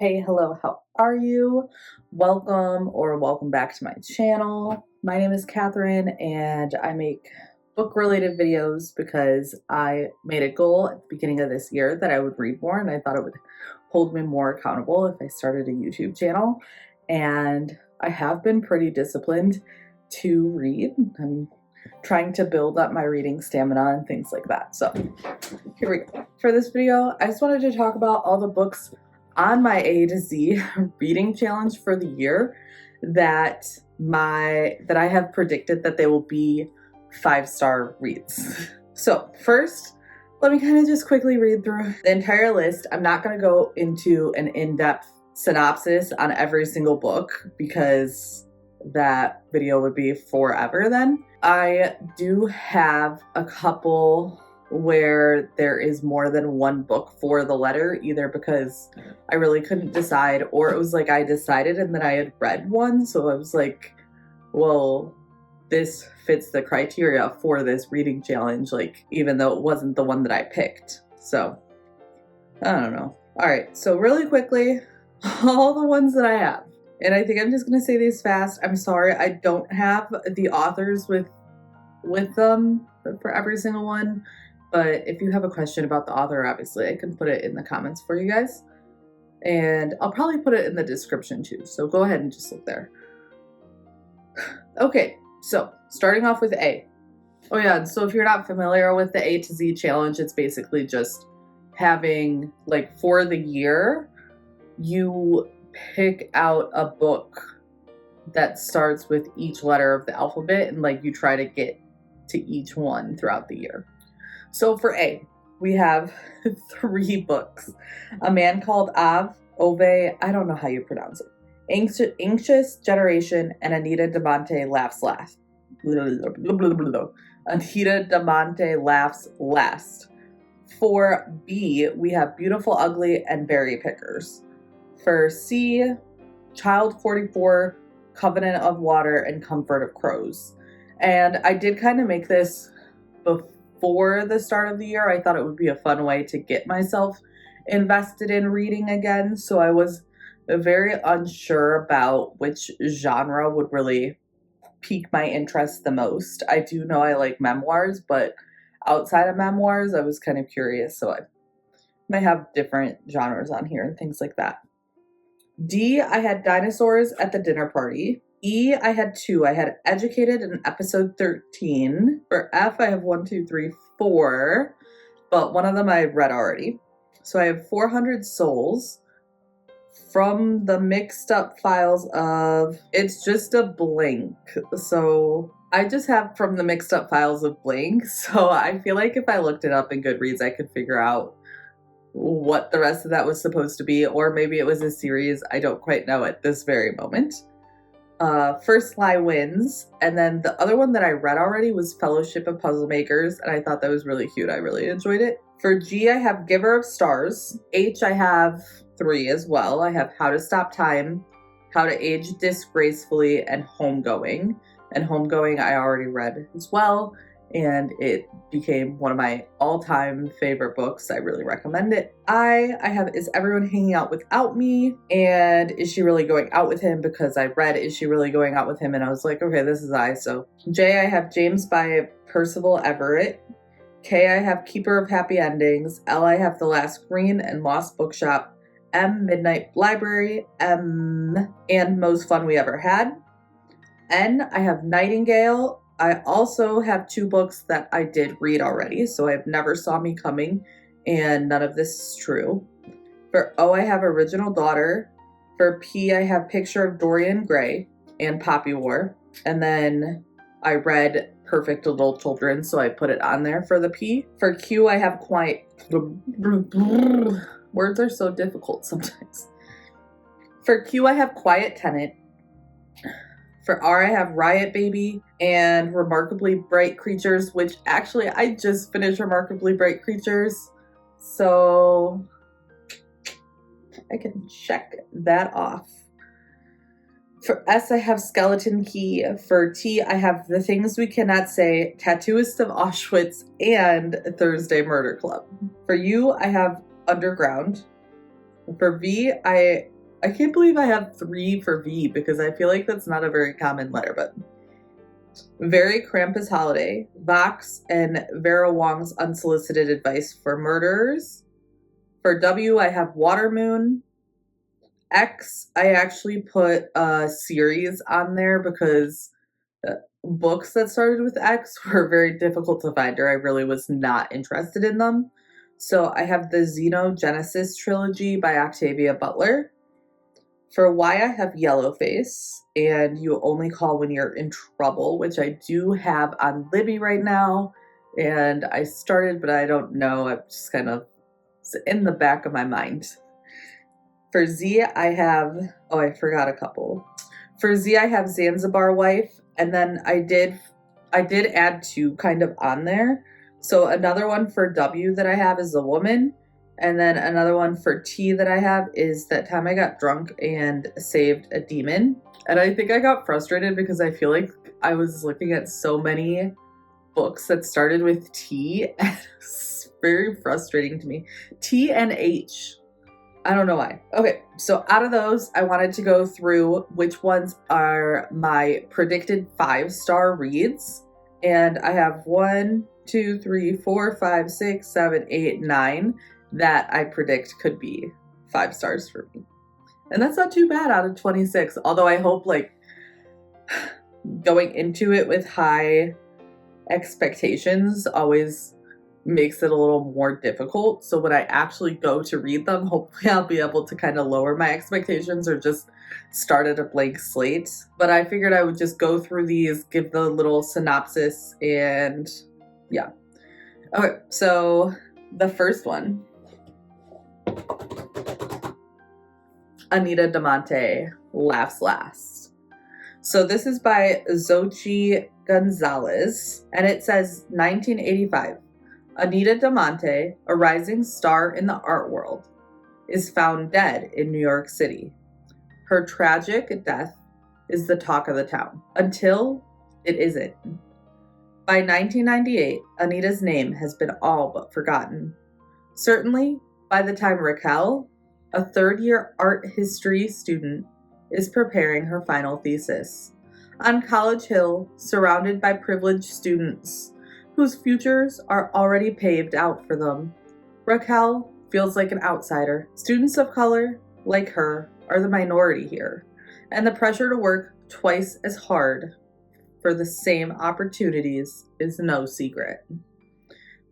Hey, hello, how are you? Welcome back to my channel. My name is Catherine and I make book related videos because I made a goal at the beginning of this year that I would read more, and I thought it would hold me more accountable if I started a YouTube channel. And I have been pretty disciplined to read. I'm trying to build up my reading stamina and things like that. So here we go. For this video, I just wanted to talk about all the books on my A to Z reading challenge for the year that I have predicted that they will be 5-star reads. So first, let me kind of just quickly read through the entire list. I'm not going to go into an in-depth synopsis on every single book because that video would be forever then. I do have a couple where there is more than one book for the letter, either because I really couldn't decide, or it was like I decided and then I had read one, so I was like, well, this fits the criteria for this reading challenge, like even though it wasn't the one that I picked. So I don't know. All right, so really quickly, all the ones that I have, and I think I'm just gonna say these fast. I'm sorry I don't have the authors with them for every single one. But if you have a question about the author, obviously I can put it in the comments for you guys. And I'll probably put it in the description too. So go ahead and just look there. Okay, so starting off with A. Oh yeah, and so if you're not familiar with the A to Z challenge, it's basically just having, like, for the year, you pick out a book that starts with each letter of the alphabet and like you try to get to each one throughout the year. So for A, we have 3 books. A Man Called Ove, I don't know how you pronounce it. Anxious Generation, and Anita Damonte Laughs Last. Anita Damonte Laughs Last. For B, we have Beautiful, Ugly, and Berry Pickers. For C, Child 44, Covenant of Water, and Comfort of Crows. And I did kind of make this before the start of the year. I thought it would be a fun way to get myself invested in reading again. So I was very unsure about which genre would really pique my interest the most. I do know I like memoirs, but outside of memoirs, I was kind of curious. So I might have different genres on here and things like that. D, I had Dinosaurs at the Dinner Party. E, I had 2. I had Educated in episode 13. For F, I have 1, 2, 3, 4. But one of them I read already. So I have 400 Souls from the mixed up files of It's Just a Blank. So I just have from the mixed up files of blank. So I feel like if I looked it up in Goodreads, I could figure out what the rest of that was supposed to be. Or maybe it was a series. I don't quite know at this very moment. First Lie Wins, and then the other one that I read already was Fellowship of Puzzle Makers, and I thought that was really cute. I really enjoyed it. For G, I have Giver of Stars. H, I have 3 as well. I have How to Stop Time, How to Age Disgracefully, and Homegoing. And Homegoing I already read as well, and it became one of my all-time favorite books. I really recommend it. I have Is Everyone Hanging Out Without Me? And Is She Really Going Out With Him? Because I read Is She Really Going Out With Him? And I was like, okay, this is I. So J, I have James by Percival Everett. K, I have Keeper of Happy Endings. L, I have The Last Green and Lost Bookshop. M, Midnight Library. M, and Most Fun We Ever Had. N, I have Nightingale. I also have 2 books that I did read already, so I have Never Saw Me Coming, and None of This Is True. For O, I have Original Daughter. For P, I have Picture of Dorian Gray and Poppy War. And then I read Perfect Little Children, so I put it on there for the P. For Q, I have Quiet... Words are so difficult sometimes. For Q, I have Quiet Tenant. For R, I have Riot Baby and Remarkably Bright Creatures, which actually I just finished Remarkably Bright Creatures, so I can check that off. For S, I have Skeleton Key. For T, I have The Things We Cannot Say, Tattooist of Auschwitz, and Thursday Murder Club. For U, I have Underground. For V, I can't believe I have 3 for V because I feel like that's not a very common letter, but Very Krampus Holiday, Vox, and Vera Wong's Unsolicited Advice for Murderers. For W, I have Water Moon. X, I actually put a series on there because books that started with X were very difficult to find, or I really was not interested in them. So I have the Xenogenesis trilogy by Octavia Butler. For Y, I have Yellowface, and You Only Call When You're in Trouble, which I do have on Libby right now, and I started, but I don't know. I'm just kind of in the back of my mind. For Z, I have, I forgot a couple. For Z, I have Zanzibar Wife, and then I did add 2 kind of on there. So another one for W that I have is The Woman, and then another one for T that I have is That Time I Got Drunk and Saved a Demon. And I think I got frustrated because I feel like I was looking at so many books that started with T, and it's very frustrating to me. T and H. I don't know why. Okay, so out of those, I wanted to go through which ones are my predicted 5-star reads. And I have 1, 2, 3, 4, 5, 6, 7, 8, 9 that I predict could be 5 stars for me. And that's not too bad out of 26. Although I hope like going into it with high expectations always makes it a little more difficult. So when I actually go to read them, hopefully I'll be able to kind of lower my expectations or just start at a blank slate. But I figured I would just go through these, give the little synopsis, and yeah. Okay, so the first one, Anita Damonte, Laughs Last. So this is by Xochitl Gonzalez, and it says 1985. Anita Damonte, a rising star in the art world, is found dead in New York City. Her tragic death is the talk of the town, until it isn't. By 1998, Anita's name has been all but forgotten. Certainly, by the time Raquel, a third-year art history student, is preparing her final thesis. On College Hill, surrounded by privileged students whose futures are already paved out for them, Raquel feels like an outsider. Students of color, like her, are the minority here, and the pressure to work twice as hard for the same opportunities is no secret.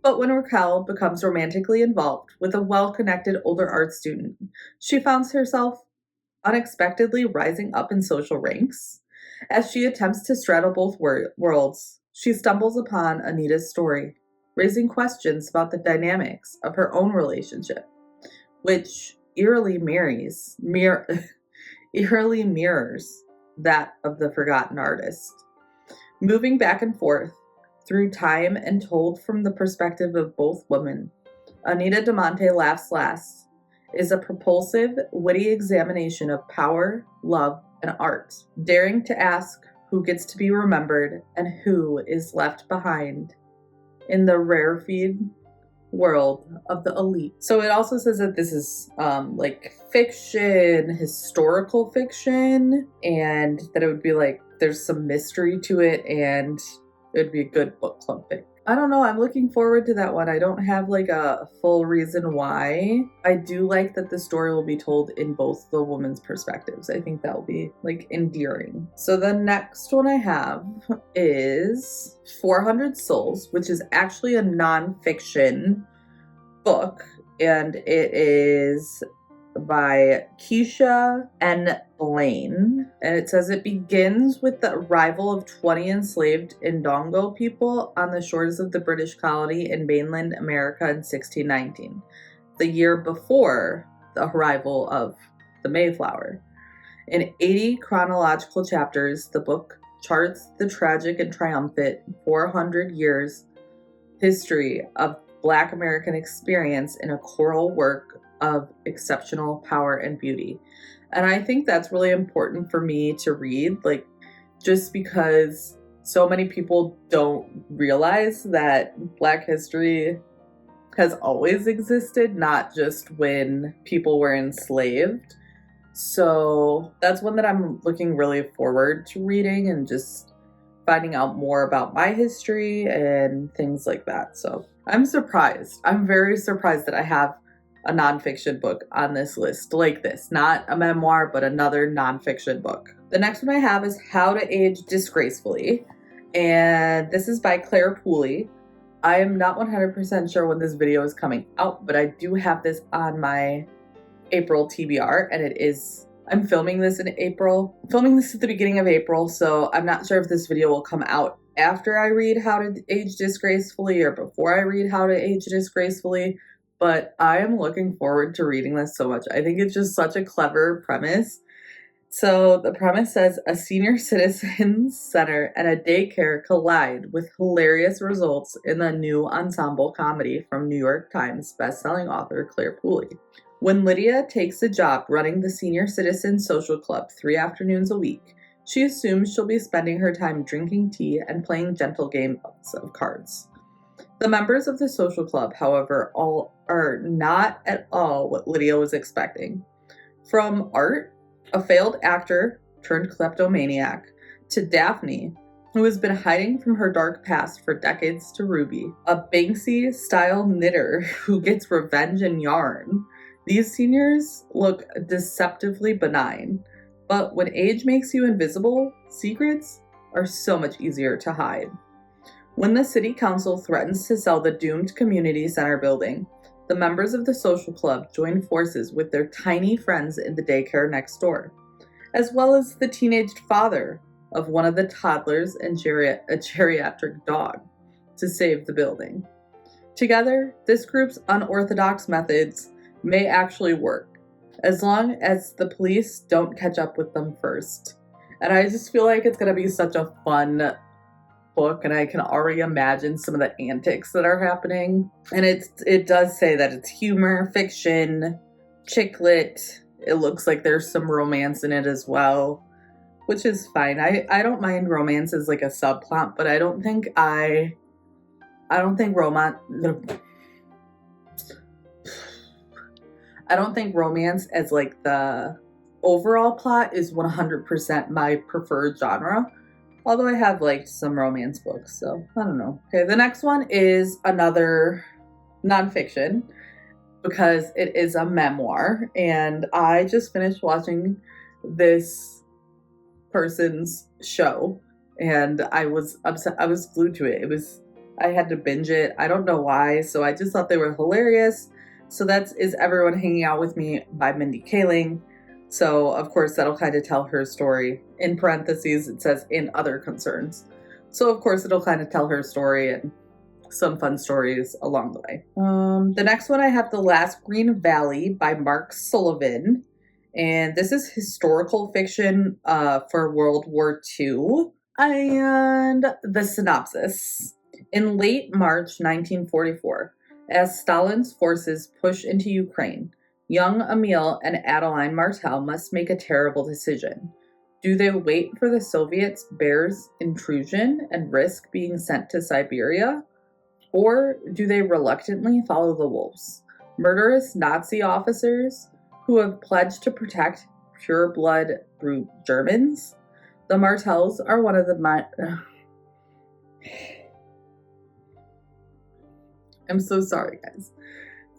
But when Raquel becomes romantically involved with a well-connected older art student, she finds herself unexpectedly rising up in social ranks. As she attempts to straddle both worlds, she stumbles upon Anita's story, raising questions about the dynamics of her own relationship, which eerily mirrors that of the forgotten artist. Moving back and forth through time and told from the perspective of both women, Anita Damonte Laughs Last is a propulsive, witty examination of power, love, and art, daring to ask who gets to be remembered and who is left behind in the rarefied world of the elite. So it also says that this is like fiction, historical fiction, and that it would be like there's some mystery to it, and it would be a good book club pick. I don't know, I'm looking forward to that one. I don't have like a full reason why. I do like that the story will be told in both the women's perspectives. I think that will be like endearing. So the next one I have is 400 Souls, which is actually a nonfiction book, and it is by Keisha N. Blaine, and it says it begins with the arrival of 20 enslaved Ndongo people on the shores of the British colony in mainland America in 1619, the year before the arrival of the Mayflower. In 80 chronological chapters, the book charts the tragic and triumphant 400 years history of Black American experience in a choral work of exceptional power and beauty. And I think that's really important for me to read, like, just because so many people don't realize that Black history has always existed, not just when people were enslaved. So that's one that I'm looking really forward to reading and just finding out more about my history and things like that. So I'm surprised. I'm very surprised that I have a nonfiction book on this list like this. Not a memoir, but another nonfiction book. The next one I have is How to Age Disgracefully. And this is by Claire Pooley. I am not 100% sure when this video is coming out, but I do have this on my April TBR, and I'm filming this in April. I'm filming this at the beginning of April, so I'm not sure if this video will come out after I read How to Age Disgracefully or before I read How to Age Disgracefully, but I am looking forward to reading this so much. I think it's just such a clever premise. So the premise says a senior citizens center and a daycare collide with hilarious results in the new ensemble comedy from New York Times bestselling author Claire Pooley. When Lydia takes a job running the Senior Citizen Social Club 3 afternoons a week, she assumes she'll be spending her time drinking tea and playing gentle games of cards. The members of the social club, however, are not at all what Lydia was expecting. From Art, a failed actor turned kleptomaniac, to Daphne, who has been hiding from her dark past for decades, to Ruby, a Banksy-style knitter who gets revenge in yarn. These seniors look deceptively benign, but when age makes you invisible, secrets are so much easier to hide. When the city council threatens to sell the doomed community center building, the members of the social club join forces with their tiny friends in the daycare next door, as well as the teenaged father of one of the toddlers and a geriatric dog, to save the building. Together, this group's unorthodox methods may actually work, as long as the police don't catch up with them first. And I just feel like it's going to be such a fun book, and I can already imagine some of the antics that are happening. And it does say that it's humor, fiction, chick lit. It looks like there's some romance in it as well, which is fine. I don't mind romance as like a subplot, but I don't think romance as like the overall plot is 100% my preferred genre. Although I have liked some romance books, so I don't know. Okay, the next one is another nonfiction because it is a memoir, and I just finished watching this person's show, and I was upset. I was glued to it. I had to binge it. I don't know why, so I just thought they were hilarious. So that is Everyone Hanging Out With Me by Mindy Kaling. So, of course, that'll kind of tell her story. In parentheses, it says in other concerns. So, of course, it'll kind of tell her story and some fun stories along the way. The next one I have The Last Green Valley by Mark Sullivan. And this is historical fiction for World War II. And the synopsis. In late March 1944, as Stalin's forces push into Ukraine, young Emil and Adeline Martel must make a terrible decision. Do they wait for the Soviets' Bear's intrusion and risk being sent to Siberia? Or do they reluctantly follow the wolves, murderous Nazi officers who have pledged to protect pure-blood brute Germans? The Martels are one of the... I'm so sorry, guys.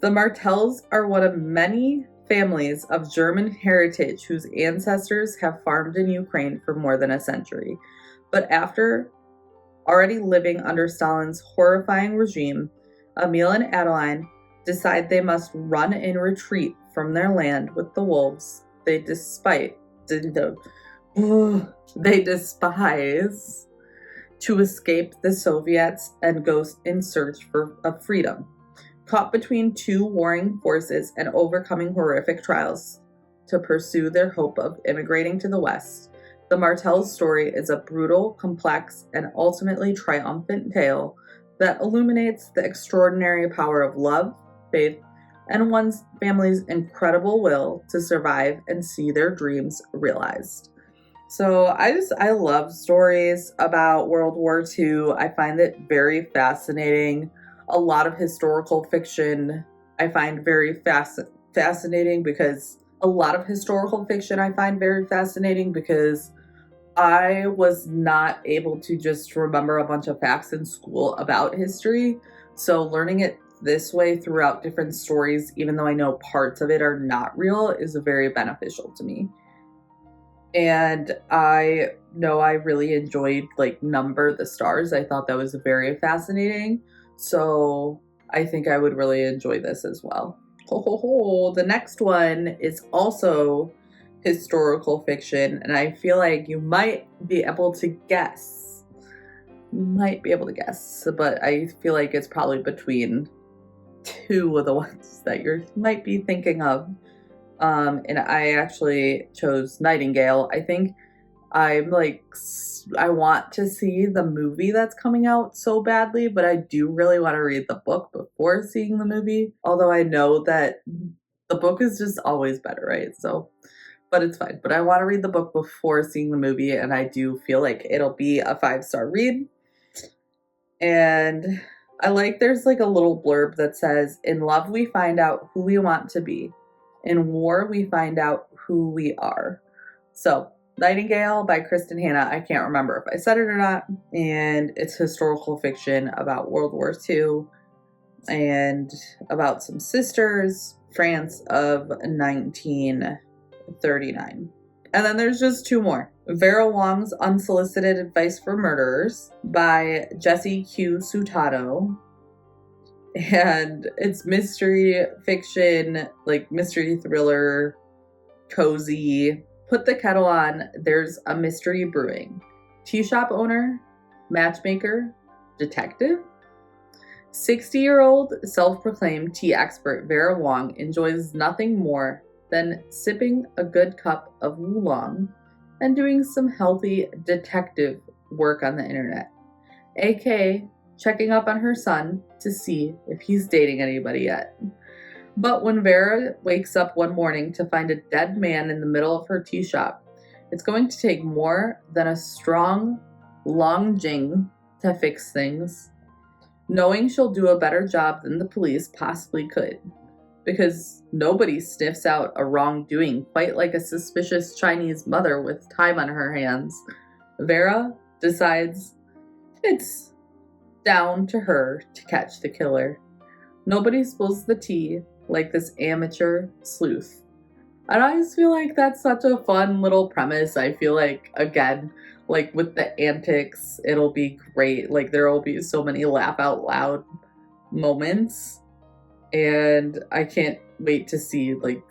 The Martels are one of many families of German heritage whose ancestors have farmed in Ukraine for more than a century. But after already living under Stalin's horrifying regime, Emil and Adeline decide they must run in retreat from their land with the wolves they despise to escape the Soviets and go in search of freedom. Caught between two warring forces and overcoming horrific trials to pursue their hope of immigrating to the West, the Martels' story is a brutal, complex, and ultimately triumphant tale that illuminates the extraordinary power of love, faith, and one's family's incredible will to survive and see their dreams realized. So I love stories about World War II. I find it very fascinating. A lot of historical fiction I find very fascinating because I was not able to just remember a bunch of facts in school about history. So learning it this way throughout different stories, even though I know parts of it are not real, is very beneficial to me. And I know I really enjoyed like Number the Stars. I thought that was very fascinating. So I think I would really enjoy this as well. The next one is also historical fiction, and I feel like you might be able to guess. But I feel like it's probably between two of the ones that you might be thinking of. And I actually chose Nightingale. I think I want to see the movie that's coming out so badly, but I do really want to read the book before seeing the movie. Although I know that the book is just always better, right? So, but it's fine. But I want to read the book before seeing the movie, and I do feel like it'll be a 5-star read. And there's like a little blurb that says, "In love, we find out who we want to be. In war, we find out who we are." So, Nightingale by Kristen Hanna. I can't remember if I said it or not. And it's historical fiction about World War II and about some sisters, France of 1939. And then there's just two more. Vera Wong's Unsolicited Advice for Murderers by Jessie Q. Sutano. And it's mystery fiction, like mystery thriller, cozy. Put the kettle on, there's a mystery brewing. Tea shop owner, matchmaker, detective. 60-year-old self-proclaimed tea expert Vera Wong enjoys nothing more than sipping a good cup of oolong and doing some healthy detective work on the internet, aka checking up on her son to see if he's dating anybody yet. But when Vera wakes up one morning to find a dead man in the middle of her tea shop, it's going to take more than a strong long jing to fix things, knowing she'll do a better job than the police possibly could. Because nobody sniffs out a wrongdoing quite like a suspicious Chinese mother with time on her hands. Vera decides it's down to her to catch the killer. Nobody spills the tea like this amateur sleuth. And I just feel like that's such a fun little premise. I feel like, again, like with the antics, it'll be great. Like there will be so many laugh out loud moments. And I can't wait to see like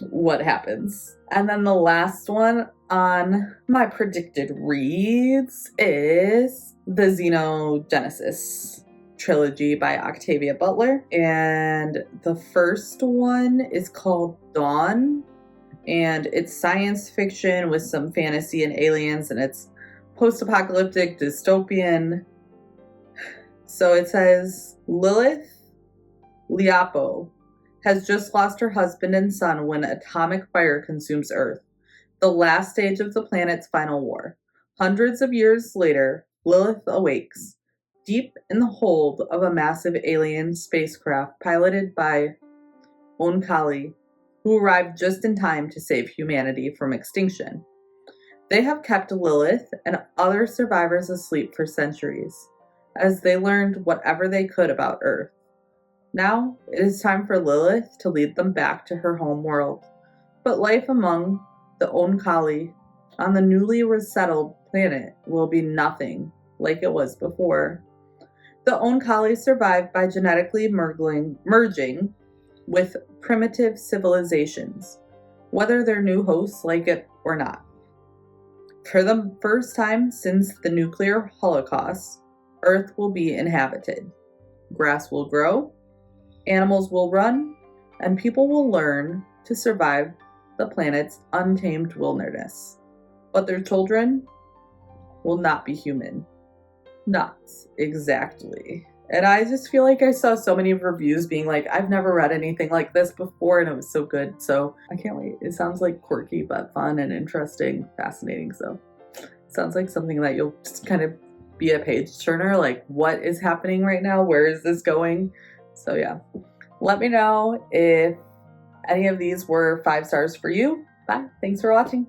what happens. And then the last one on my predicted reads is the Xenogenesis trilogy by Octavia Butler. And the first one is called Dawn. And it's science fiction with some fantasy and aliens, and it's post-apocalyptic dystopian. So it says, Lilith Liapo has just lost her husband and son when atomic fire consumes Earth, the last stage of the planet's final war. Hundreds of years later, Lilith awakes, deep in the hold of a massive alien spacecraft piloted by Oankali, who arrived just in time to save humanity from extinction. They have kept Lilith and other survivors asleep for centuries, as they learned whatever they could about Earth. Now, it is time for Lilith to lead them back to her home world. But life among the Oankali on the newly resettled planet will be nothing like it was before. The Oankali survived by genetically merging with primitive civilizations, whether their new hosts like it or not. For the first time since the nuclear holocaust, Earth will be inhabited. Grass will grow, animals will run, and people will learn to survive the planet's untamed wilderness. But their children will not be human. Not exactly. And I just feel like I saw so many reviews being like, I've never read anything like this before, and it was so good. So I can't wait. It sounds like quirky, but fun and interesting, fascinating. So it sounds like something that you'll just kind of be a page turner. Like, what is happening right now? Where is this going? So yeah, let me know if any of these were 5 stars for you. Bye. Thanks for watching.